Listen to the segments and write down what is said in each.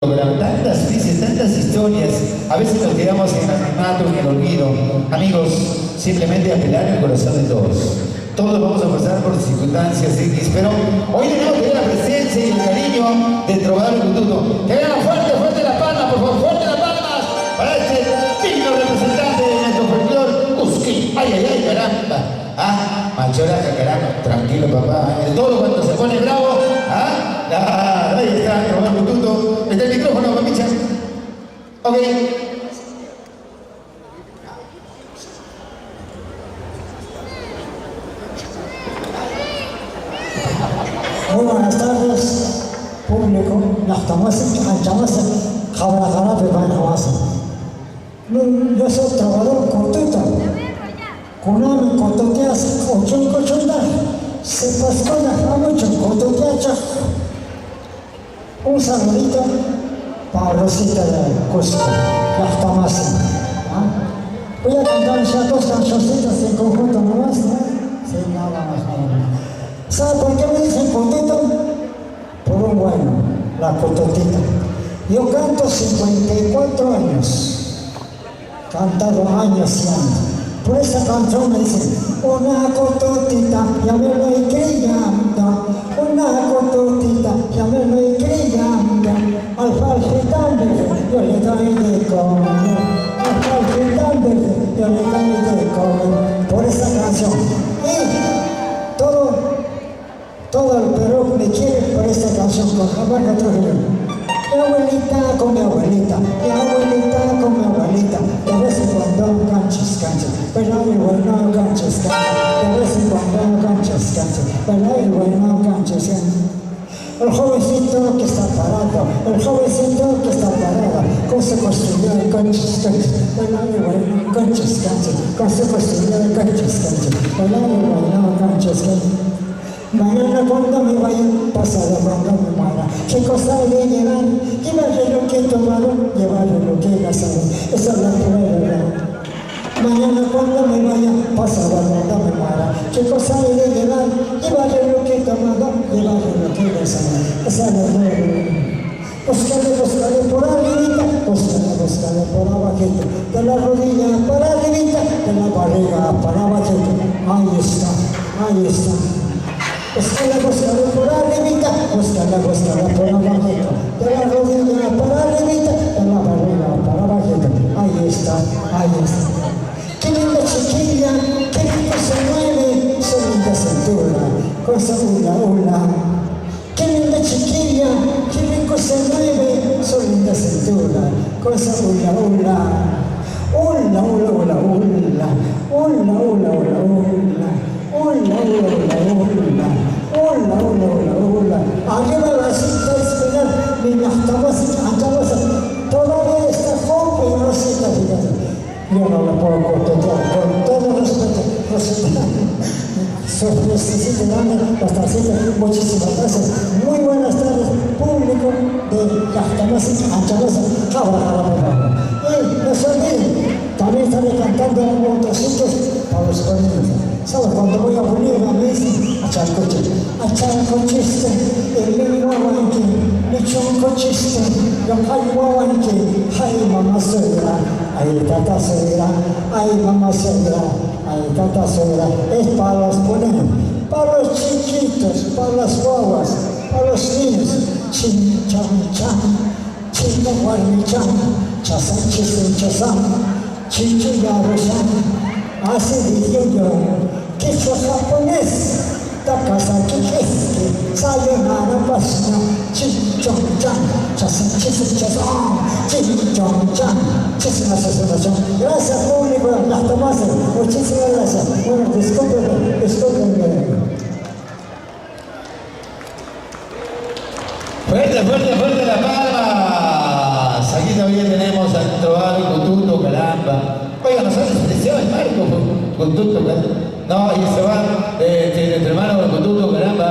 Tantas crisis, tantas historias, a veces nos quedamos en el anonimato, en el olvido. Amigos, simplemente apelar el corazón de todos. Todos vamos a pasar por circunstancias X, pero hoy tenemos que ver la presencia y el cariño de Trovador Cututo. Que vean fuerte, fuerte la palma, por favor, fuerte las palmas para este digno representante de nuestro folclor, Cusquín. Ay, ay, ay, caramba. Ah, machoraca, caramba, tranquilo papá. El todo cuando se pone bravo, ahí está, Trovador Cututo. Está el micrófono, papicha. Ok. Muy buenas tardes, público. Yo soy Trovador Cututo. Kunami Cototeas, Ochun Cochunda, se pascona, mucho Cototeacha. Un saludito para Rosita de Cusco, las Tamas. Voy a cantar ya dos cancioncitas en conjunto nomás, ¿no? Sí, nada más. ¿Sabe por qué me dicen Cotito? Por un bueno, la Cototita. Yo canto 54 años, cantado años y años. Por esa canción me dicen, una cototita, ya me lo he criando, una cototita, ya me lo he criando, al falsetán yo le doy de comer, al falsetán yo le doy de comer, por esa canción. Y todo el Perú me quiere por esta canción, con Jamarca Trujillo. Mi abuelita con mi abuelita, mi abuelita con mi abuelita, de vez en cuando canchas, pero mi bueno canchas, de vez en cuando canchas, pero mi bueno canchas. El jovencito que está parado, el jovencito que está parado, con su construyó de canchas, pero mi bueno canchas, con su construyó de canchas, pero mi bueno canchas. Mañana cuando me vaya, pasado cuando me muera, ¿qué cosa de llevar? Llevarle lo que he tomado, llevarle lo que he gastado. Esa es la verdad. Mañana cuando me vaya, pasado cuando me muera, ¿qué cosa de llevar? Llevarle lo que he tomado, llevarle lo que he gastado. Esa es la verdad. Búscale por arribita, búscale por abajito, de la rodilla para arribita, de la barriga para abajito. Ahí está. Búscala por arribita, búscala por abajito, de la rodilla para arribita, de la barriga para abajito. Ahí está. Qué linda chiquilla, qué lindo se mueve, su linda cintura, con su hula. Qué linda chiquilla, qué rico se mueve, su linda cintura, con su hula. Arriba la cinta espiral, niñas tamas, todavía está joven, Rosita, fíjate. Yo no la puedo contestar, con todo respeto, Rosita. Muchísimas gracias. Muy buenas tardes, público de las tamas Cabra. Y no se olviden, también estaré cantando motorcitos para los jóvenes. ¿Sabes? Cuando voy a Bolivia me dicen a charcochiste, el guaguanque, mi choncochiste, yo hay guaguanque, ay mamá suegra, ay tata suegra, ay mamá suegra, ay tata suegra. Es para los poneros, para los chiquitos, para las guaguas, para los niños. Chin, chan, chingo guarmichan, chasán, chisen, chasán, chicho yaroshan, así dije yo. Que soy japonés, Takasaki Kesuke, Sayonara Pasna, Chin-chon-chan, Chin-chon-chan. Gracias público, las tomas, muchísimas gracias. Bueno, discúlpenme. Fuerte la palmas. Aquí todavía tenemos a Trovador Cututo, caramba. Oiga, nos hace expresión el Marco Cututo, caramba. No, y se va nuestro hermano Cututo, caramba.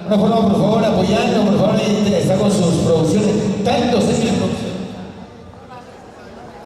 Una forma, por favor, apoyando, por favor, está con sus producciones. Tantos años.